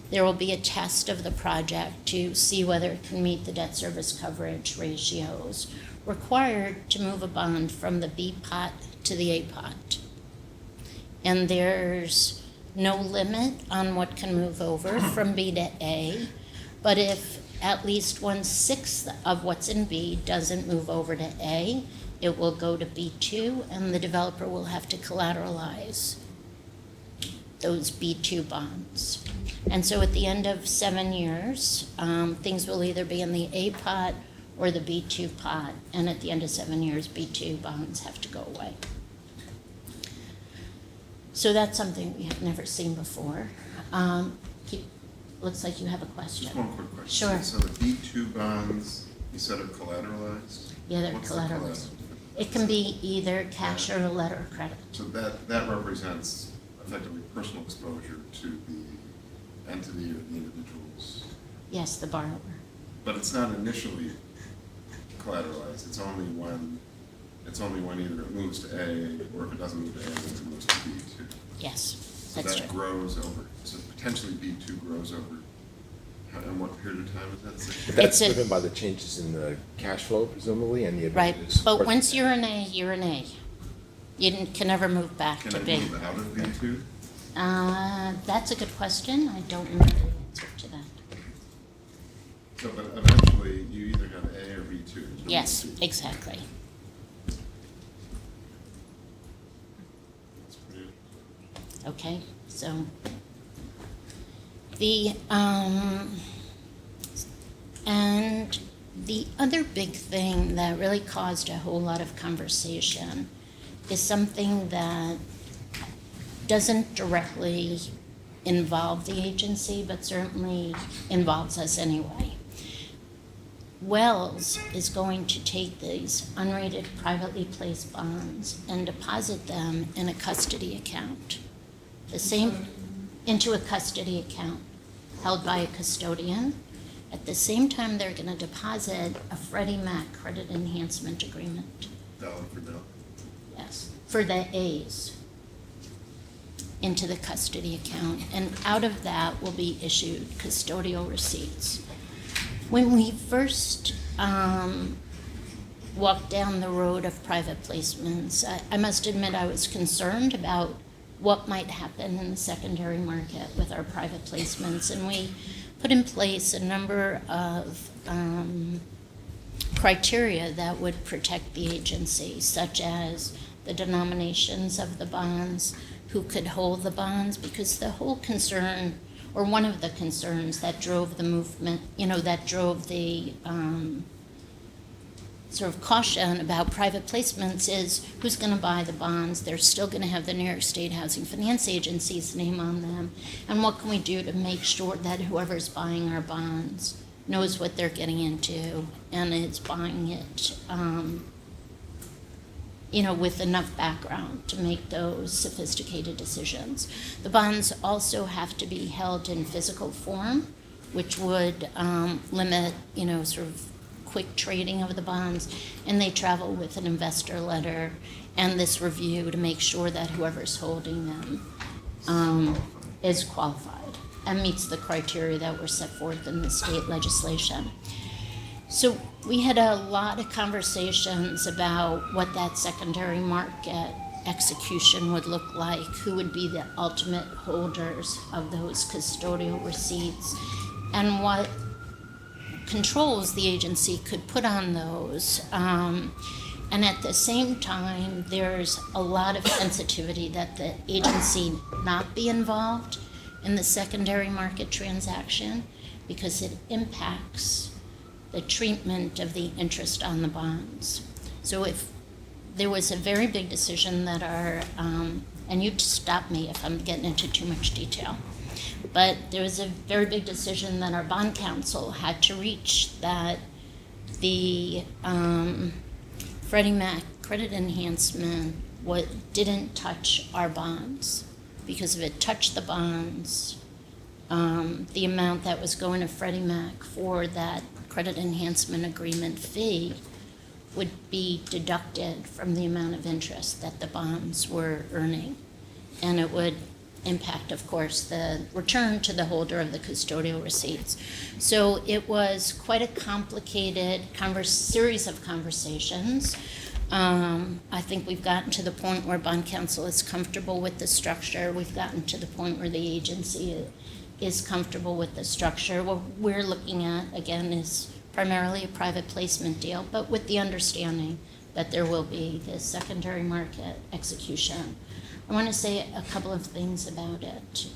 there will be a test of the project to see whether it can meet the debt service coverage ratios required to move a bond from the B pot to the A pot. And there's no limit on what can move over from B to A, but if at least 1/6 of what's in B doesn't move over to A, it will go to B2, and the developer will have to collateralize those B2 bonds. And so at the end of 7 years, things will either be in the A pot or the B2 pot, and at the end of 7 years, B2 bonds have to go away. So that's something we have never seen before. Looks like you have a question. Just one quick question. Sure. So the B2 bonds, you said are collateralized? Yeah, they're What's the collateralized. collateral? It can be either cash or a letter of credit. So that represents effectively personal exposure to the entity or the individuals, Yes, the borrower. but it's not initially collateralized. It's only when either it moves to A, or if it doesn't move to A, then it moves to B2. Yes, So that's that true. grows over, so potentially B2 grows over, and what period of time is that? 6 years? That's It's a- driven by the changes in the cash flow presumably and the Right, ability to but support once the- you're in A, you're in A. Can never move back Can to it B. move out of B2? That's a good question. I don't know the answer to that. So, but eventually, you either have A or B2. Yes, exactly. That's pretty. Okay, so and the other big thing that really caused a whole lot of conversation is something that doesn't directly involve the agency, but certainly involves us anyway. Wells is going to take these unrated privately placed bonds and deposit them in a custody account. The same, into a custody account held by a custodian. At the same time, they're gonna deposit a Freddie Mac credit enhancement agreement. Dollar for dollar. Yes, for the A's into the custody account, and out of that will be issued custodial receipts. When we first walked down the road of private placements, I must admit I was concerned about what might happen in the secondary market with our private placements, and we put in place a number of criteria that would protect the agency, such as the denominations of the bonds, who could hold the bonds, because the whole concern, or one of the concerns that drove the movement, that drove the sort of caution about private placements is who's going to buy the bonds. They're still going to have the New York State Housing Finance Agency's name on them. And what can we do to make sure that whoever's buying our bonds knows what they're getting into and is buying it, with enough background to make those sophisticated decisions. The bonds also have to be held in physical form, which would limit, sort of quick trading of the bonds, and they travel with an investor letter and this review to make sure that whoever's holding them is qualified and meets the criteria that were set forth in the state legislation. So we had a lot of conversations about what that secondary market execution would look like, who would be the ultimate holders of those custodial receipts, and what controls the agency could put on those. And at the same time, there's a lot of sensitivity that the agency not be involved in the secondary market transaction because it impacts the treatment of the interest on the bonds. So if there was a very big decision that and you stop me if I'm getting into too much detail, but there was a very big decision that our bond counsel had to reach, that the Freddie Mac credit enhancement didn't touch our bonds, because if it touched the bonds, the amount that was going to Freddie Mac for that credit enhancement agreement fee would be deducted from the amount of interest that the bonds were earning. And it would impact, of course, the return to the holder of the custodial receipts. So it was quite a complicated series of conversations. I think we've gotten to the point where bond counsel is comfortable with the structure. We've gotten to the point where the agency is comfortable with the structure. What we're looking at, again, is primarily a private placement deal, but with the understanding that there will be this secondary market execution. I want to say a couple of things about it.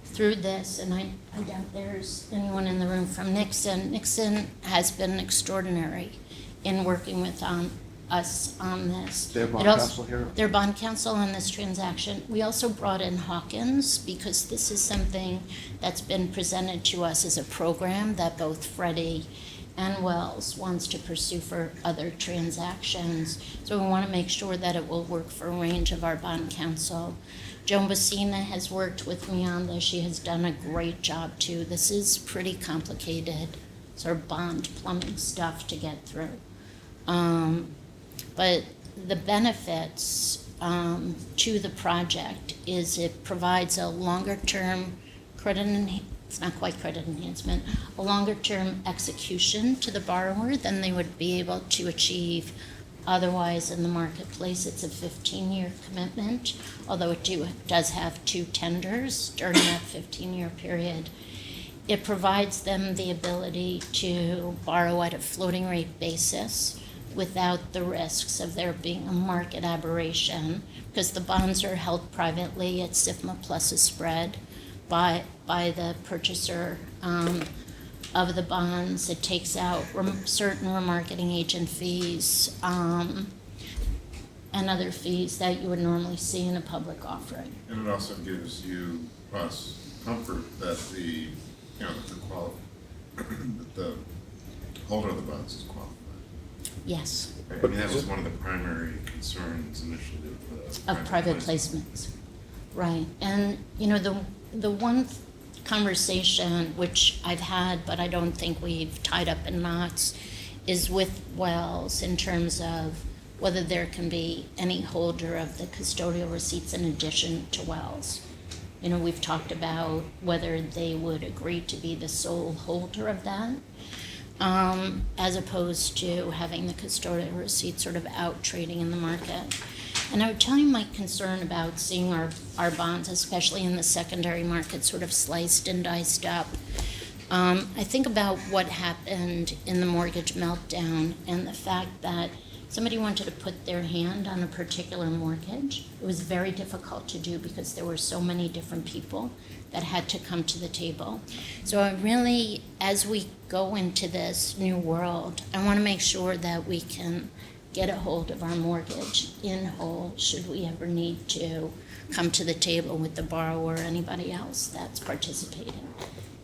Through this, and I doubt there's anyone in the room from Nixon. Nixon has been extraordinary in working with us on this. Their bond It also- counsel here? Their bond counsel on this transaction. We also brought in Hawkins because this is something that's been presented to us as a program that both Freddie and Wells wants to pursue for other transactions. So we want to make sure that it will work for a range of our bond counsel. Joan Bassina has worked with me on this. She has done a great job too. This is pretty complicated sort of bond plumbing stuff to get through. But the benefits to the project is it provides a longer-term it's not quite credit enhancement, a longer-term execution to the borrower than they would be able to achieve otherwise in the marketplace. It's a 15-year commitment, although it does have 2 tenders during that 15-year period. It provides them the ability to borrow at a floating rate basis without the risks of there being a market aberration, because the bonds are held privately at SIFMA plus a spread by the purchaser of the bonds. It takes out certain remarketing agent fees and other fees that you would normally see in a public offering. And it also gives us comfort that the that the holder of the bonds is qualified. Yes, I mean, that was one of the primary concerns initially of private placements. Right, and the one conversation which I've had, but I don't think we've tied up in knots, is with Wells in terms of whether there can be any holder of the custodial receipts in addition to Wells. We've talked about whether they would agree to be the sole holder of that, as opposed to having the custodial receipts sort of out trading in the market. And I would tell you my concern about seeing our bonds, especially in the secondary market, sort of sliced and diced up. I think about what happened in the mortgage meltdown and the fact that somebody wanted to put their hand on a particular mortgage. It was very difficult to do because there were so many different people that had to come to the table. So I really, as we go into this new world, I want to make sure that we can get a hold of our mortgage in whole should we ever need to come to the table with the borrower or anybody else that's participating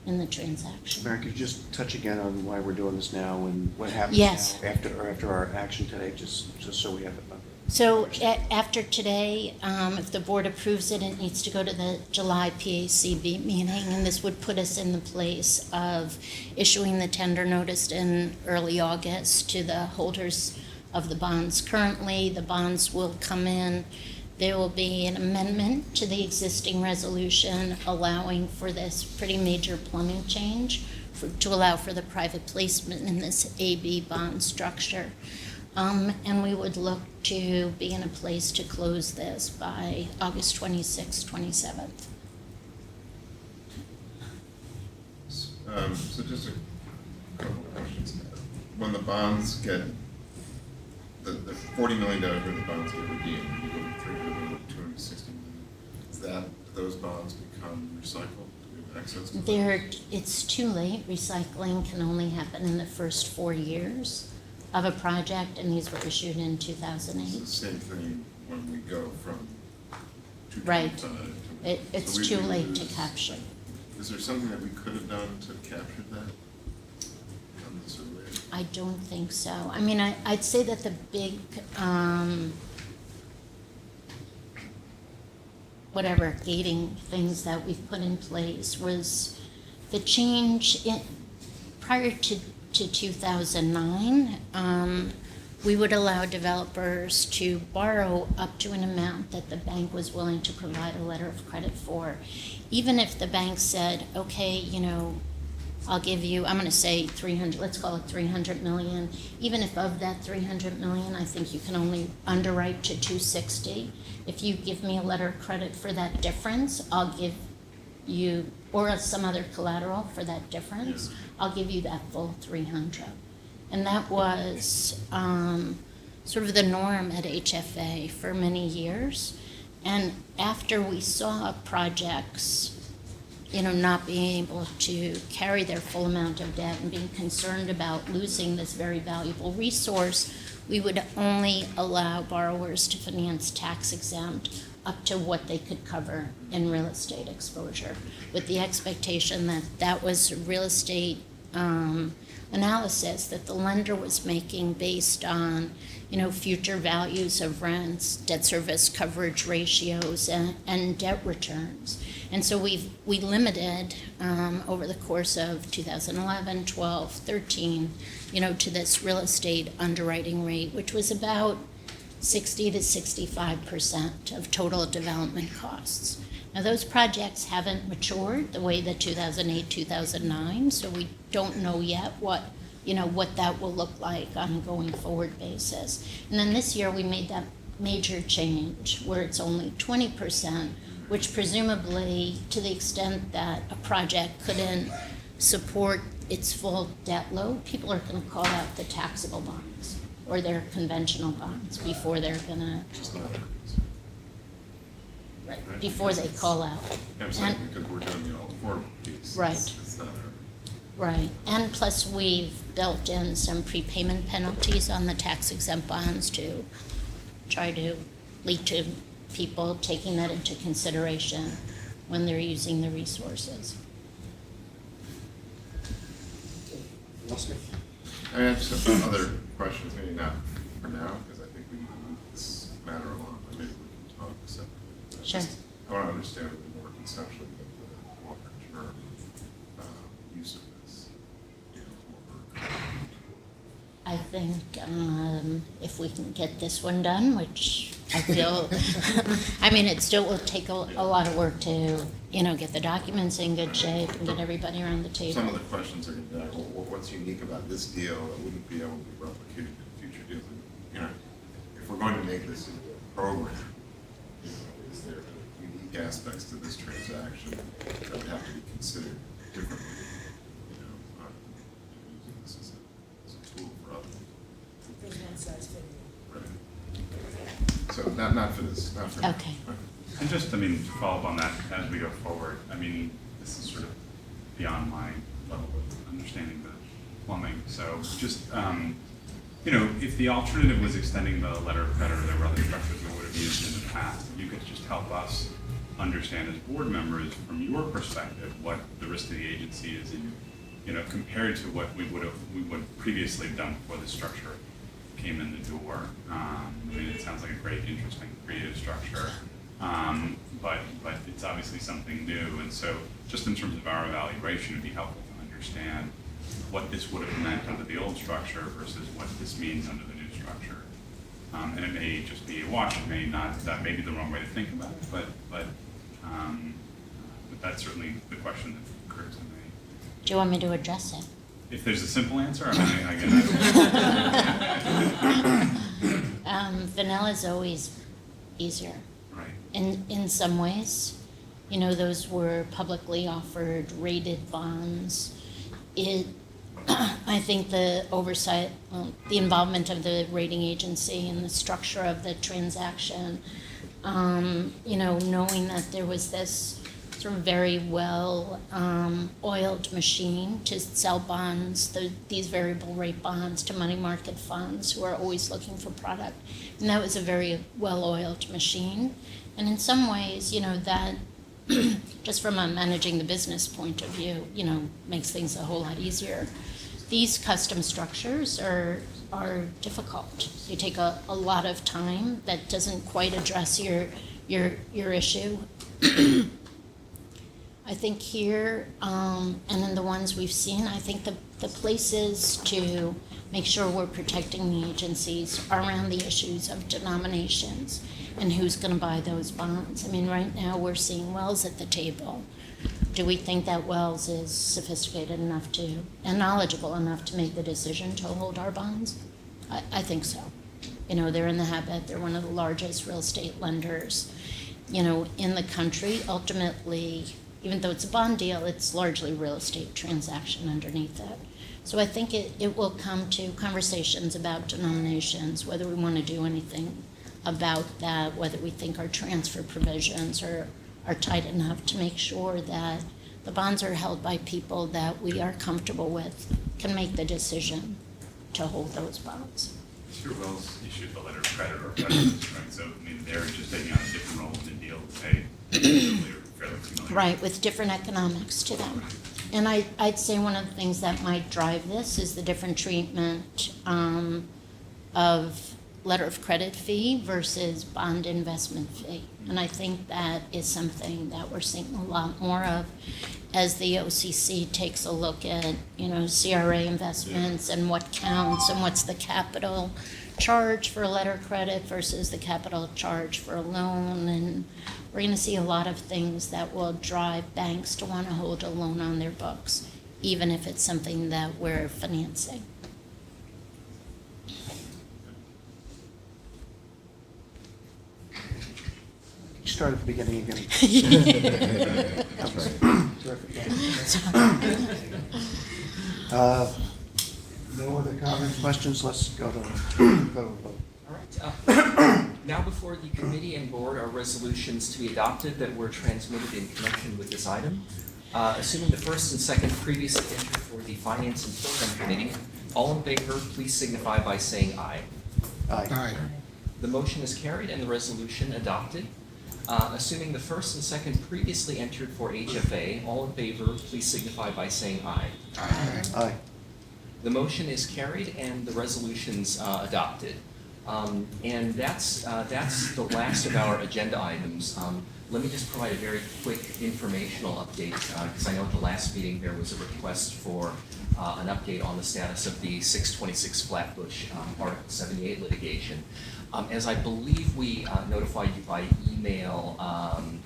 in the transaction. Mary, could you just touch again on why we're doing this now and what happens Yes. now after our action today, just so we have it. So after today, if the board approves it, it needs to go to the July PACB meeting, and this would put us in the place of issuing the tender notice in early August to the holders of the bonds. Currently, the bonds will come in. There will be an amendment to the existing resolution allowing for this pretty major plumbing change to allow for the private placement in this AB bond structure. And we would look to be in a place to close this by August 26th, 27th. So just a couple of questions. When the bonds get, the $40 million worth of bonds get redeemed, you go to 300 million, 260 million. Is that, those bonds become recycled? Do we have access to those? It's too late. Recycling can only happen in the first 4 years of a project, and these were issued in 2008. It's the same thing when we go from 225 Right. to. It's so we too late to lose- capture. Is there something that we could have done to capture that? On this earlier? I don't think so. I mean, I'd say that the big, gating things that we've put in place was the change prior to 2009, we would allow developers to borrow up to an amount that the bank was willing to provide a letter of credit for. Even if the bank said, okay, I'll give you, I'm going to say 300, let's call it 300 million. Even if of that 300 million, I think you can only underwrite to 260. If you give me a letter of credit for that difference, I'll give you, or some other collateral for that difference, I'll give you that full 300. And that was sort of the norm at HFA for many years. And after we saw projects, not being able to carry their full amount of debt and being concerned about losing this very valuable resource, we would only allow borrowers to finance tax exempt up to what they could cover in real estate exposure, with the expectation that that was real estate analysis that the lender was making based on, future values of rents, debt service coverage ratios, and debt returns. And so we limited over the course of 2011, 12, 13, to this real estate underwriting rate, which was about 60 to 65% of total development costs. Now, those projects haven't matured the way that 2008, 2009, so we don't know yet what that will look like on a going forward basis. And then this year we made that major change where it's only 20%, which presumably, to the extent that a project couldn't support its full debt load, people are going to call out the taxable bonds or their conventional bonds before they're going to, before they call out. I'm saying because we're doing the all affordable piece. Right. It's not Right, and plus we've built in some prepayment penalties on the tax exempt bonds to try to lead to people taking that into consideration when they're using the resources. I have some other questions, maybe not for now, because I think we need to move this matter along, but maybe we can talk separately. Sure. I want to understand a little more conceptually the longer term use of this. I think if we can get this one done, which I feel, it still will take a lot of work to, get the documents in good shape and get everybody around the table. Some of the questions are going to be, well, what's unique about this deal that wouldn't be able to be replicated in future deals? If we're going to make this into a program, is there unique aspects to this transaction that would have to be considered differently? Using this as a tool for others. There's one size fitting all. Right. So not for this, not for. Okay. And just, to follow up on that as we go forward, this is sort of beyond my level of understanding the plumbing. So just, if the alternative was extending the letter of credit, or there were other structures we would have used in the past, if you could just help us understand as board members, from your perspective, what the risk to the agency is in, compared to what we would previously have done before the structure came in the door. It sounds like a great, interesting, creative structure. But it's obviously something new, and so just in terms of our evaluation, it'd be helpful to understand what this would have meant under the old structure versus what this means under the new structure. And it may just be a wash, it may not, that may be the wrong way to think about it, but that's certainly the question that occurs to me. Do you want me to address it? If there's a simple answer, Vanilla is always easier. Right. In some ways, those were publicly offered rated bonds. I think the oversight, the involvement of the rating agency and the structure of the transaction, knowing that there was this sort of very well oiled machine to sell bonds, these variable rate bonds to money market funds who are always looking for product. And that was a very well oiled machine. And in some ways, that just from a managing the business point of view, makes things a whole lot easier. These custom structures are difficult. They take a lot of time that doesn't quite address your issue. I think here, and in the ones we've seen, I think the places to make sure we're protecting the agencies are around the issues of denominations and who's going to buy those bonds. Right now we're seeing Wells at the table. Do we think that Wells is sophisticated enough to, and knowledgeable enough to make the decision to hold our bonds? I think so. They're in the habit, they're one of the largest real estate lenders, in the country. Ultimately, even though it's a bond deal, it's largely real estate transaction underneath it. So I think it will come to conversations about denominations, whether we want to do anything about that, whether we think our transfer provisions are tight enough to make sure that the bonds are held by people that we are comfortable with, can make the decision to hold those bonds. Mr. Wells issued the letter of credit or credit right? So, I mean, they're just taking on a different role in the deal, say, they're fairly familiar. Right, with different economics to them. And I'd say one of the things that might drive this is the different treatment of letter of credit fee versus bond investment fee. And I think that is something that we're seeing a lot more of as the OCC takes a look at, CRA investments and what counts and what's the capital charge for a letter of credit versus the capital charge for a loan. And we're going to see a lot of things that will drive banks to want to hold a loan on their books, even if it's something that we're financing. Start at the beginning again. No other comments, questions? Let's go to a vote. All right. Now before the committee and board are resolutions to be adopted that were transmitted in connection with this item. Assuming the first and second previously entered for the Finance and Program Committee, all in favor, please signify by saying aye. Aye. Aye. The motion is carried and the resolution adopted. Assuming the first and second previously entered for HFA, all in favor, please signify by saying aye. Aye. Aye. The motion is carried and the resolution's adopted. And that's the last of our agenda items. Let me just provide a very quick informational update, because I know at the last meeting there was a request for an update on the status of the 626 Flatbush Article 78 litigation. As I believe we notified you by email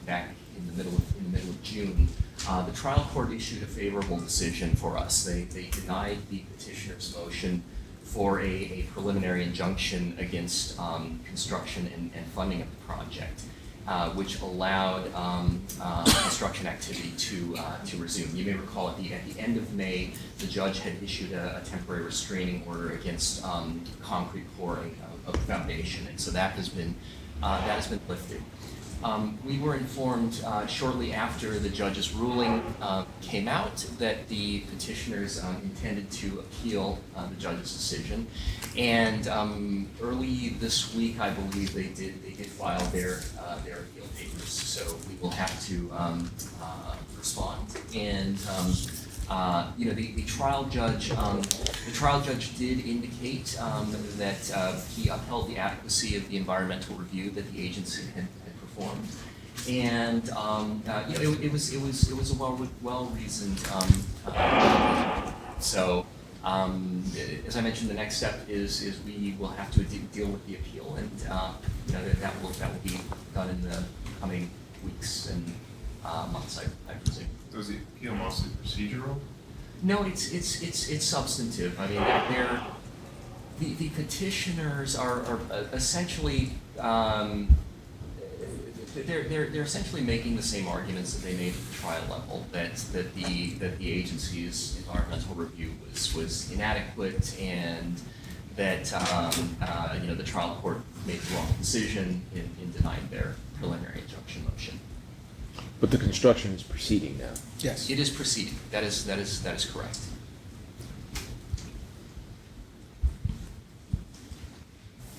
back in the middle of June, the trial court issued a favorable decision for us. They denied the petitioner's motion for a preliminary injunction against construction and funding of the project, which allowed construction activity to resume. You may recall at the end of May, the judge had issued a temporary restraining order against concrete pouring of the foundation, and so that has been lifted. We were informed shortly after the judge's ruling came out that the petitioners intended to appeal the judge's decision, and early this week, I believe they did file their appeal papers. So we will have to respond. And the trial judge did indicate that he upheld the adequacy of the environmental review that the agency had performed, and it was a well-reasoned. So as I mentioned, the next step is we will have to deal with the appeal, and that will be done in the coming weeks and months, I presume. So is the appeal mostly procedural? No, it's substantive. I mean, the petitioners are essentially they're essentially making the same arguments that they made at the trial level, that the agency's environmental review was inadequate, and that the trial court made the wrong decision in denying their preliminary injunction motion. But the construction is proceeding now. Yes. It is proceeding. That is correct.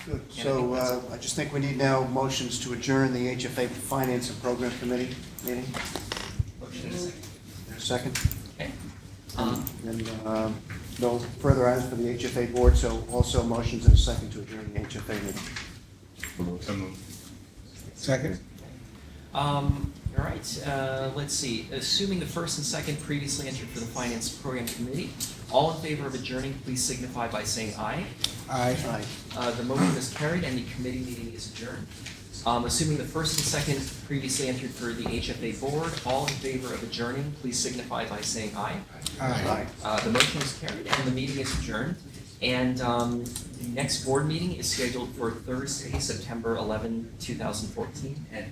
Good. So I just think we need now motions to adjourn the HFA Finance and Program Committee meeting. Motion is second. Second. Okay. And no further items for the HFA board, so also motions and a second to adjourn the HFA meeting. So moved. Second? All right, let's see. Assuming the first and second previously entered for the Finance Program Committee, all in favor of adjourning, please signify by saying aye. Aye. Aye. The motion is carried and the committee meeting is adjourned. Assuming the first and second previously entered for the HFA board, all in favor of adjourning, please signify by saying aye. Aye. The motion is carried and the meeting is adjourned. And the next board meeting is scheduled for Thursday, September 11, 2014 at